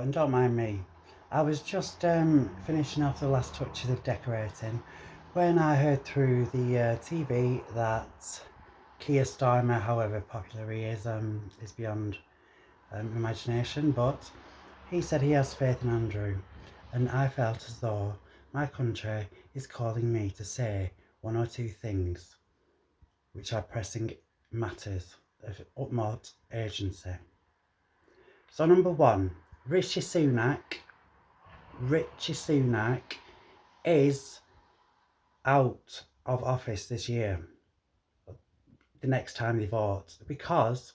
and don't mind me. I was just finishing off the last touches of decorating when I heard through the TV that Keir Starmer, however popular he is beyond imagination, but he said he has faith in Andrew, and I felt as though my country is calling me to say one or two things which are pressing matters of utmost urgency. So number one, Richie Sunak is out of office this year, the next time they vote, because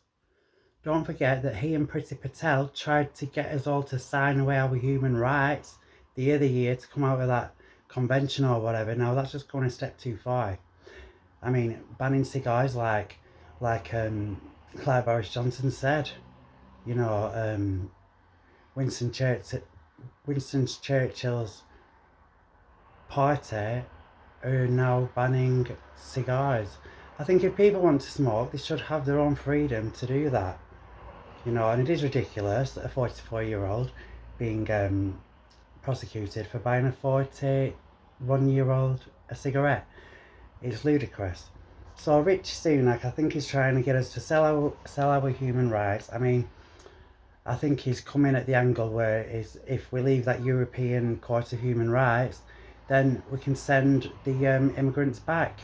don't forget that he and Priti Patel tried to get us all to sign away our human rights the other year to come out of that convention or whatever. Now that's just going a step too far. I mean, banning cigars like Boris Johnson said, you know, Winston Churchill's party are now banning cigars. I think if people want to smoke, they should have their own freedom to do that. You know, and it is ridiculous that a 44-year-old being prosecuted for buying a 41-year-old a cigarette. It's ludicrous. So Rich Sunak, I think he's trying to get us to sell our human rights. I mean, I think he's coming at the angle where is if we leave that European Court of Human Rights, then we can send the immigrants back.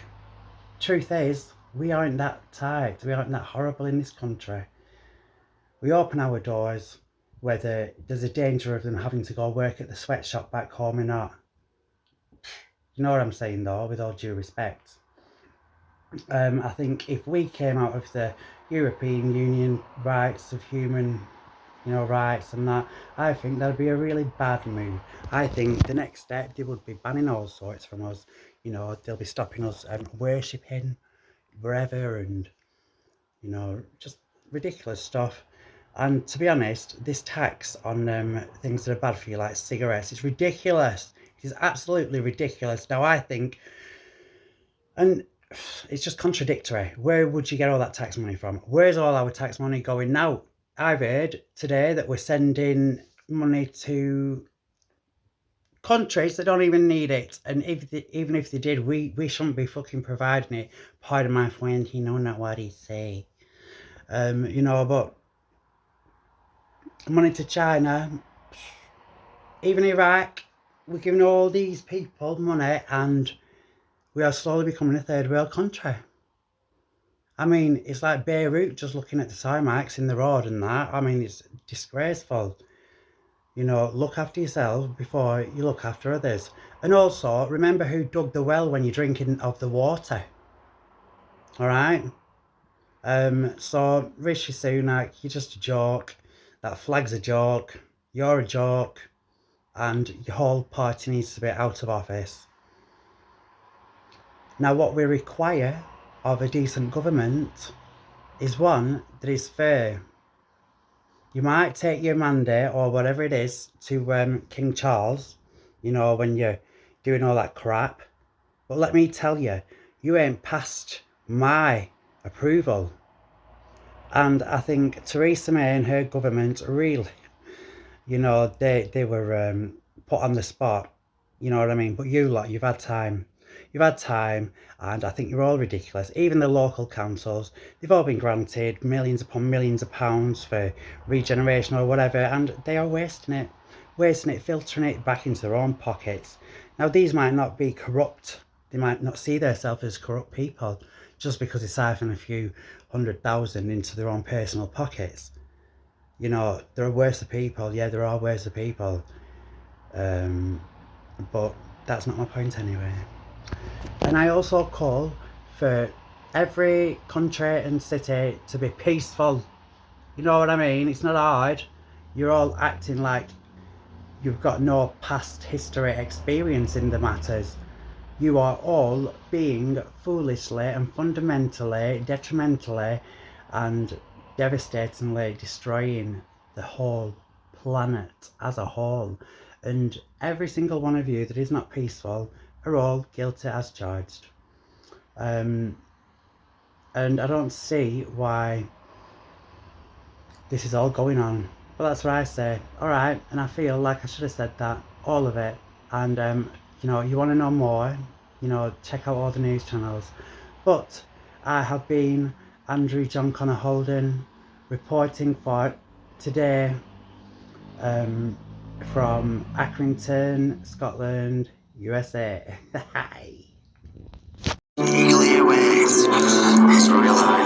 Truth is, we aren't that tight. We aren't that horrible in this country. We open our doors whether there's a danger of them having to go work at the sweatshop back home or not. You know what I'm saying though, with all due respect. I think if we came out of the European Union rights of human rights and that, I think that'd be a really bad move. I think the next step, they would be banning all sorts from us. You know, they'll be stopping us worshipping wherever and, just ridiculous stuff. And to be honest, this tax on things that are bad for you, like cigarettes, is ridiculous. It is absolutely ridiculous. Now, I think, and it's just contradictory. Where would you get all that tax money from? Where's all our tax money going now? I've heard today that we're sending money to countries that don't even need it. And even if they did, we shouldn't be fucking providing it. Pardon my French, not what he say. But money to China, even Iraq, we're giving all these people money and we are slowly becoming a third world country. I mean, it's like Beirut, just looking at the time marks in the road and that. I mean, it's disgraceful. Look after yourself before you look after others. And also, remember who dug the well when you're drinking of the water. All right? So, Rishi Sunak, you're just a joke. That flag's a joke. You're a joke. And your whole party needs to be out of office. Now, what we require of a decent government is one that is fair. You might take your mandate or whatever it is to King Charles, when you're doing all that crap. But let me tell you, you ain't passed my approval. And I think Theresa May and her government really, they were put on the spot. You know what I mean? But you lot, you've had time. You've had time, and I think you're all ridiculous. Even the local councils, they've all been granted millions upon millions of pounds for regeneration or whatever, and they are wasting it, filtering it back into their own pockets. Now, these might not be corrupt. They might not see themselves as corrupt people just because they siphon a few 100,000 into their own personal pockets. There are worse people. Yeah, there are worse people. But that's not my point anyway. And I also call for every country and city to be peaceful. You know what I mean? It's not hard. You're all acting like you've got no past history experience in the matters. You are all being foolishly and fundamentally, detrimentally and devastatingly destroying the whole planet as a whole. And every single one of you that is not peaceful are all guilty as charged. And I don't see why this is all going on. But that's what I say. All right, and I feel like I should have said that, all of it. And you want to know more, check out all the news channels. But I have been Andrew John Connor Holden, reporting for today from Accrington, Scotland, USA. Hi. Eagle Airways. It's real high.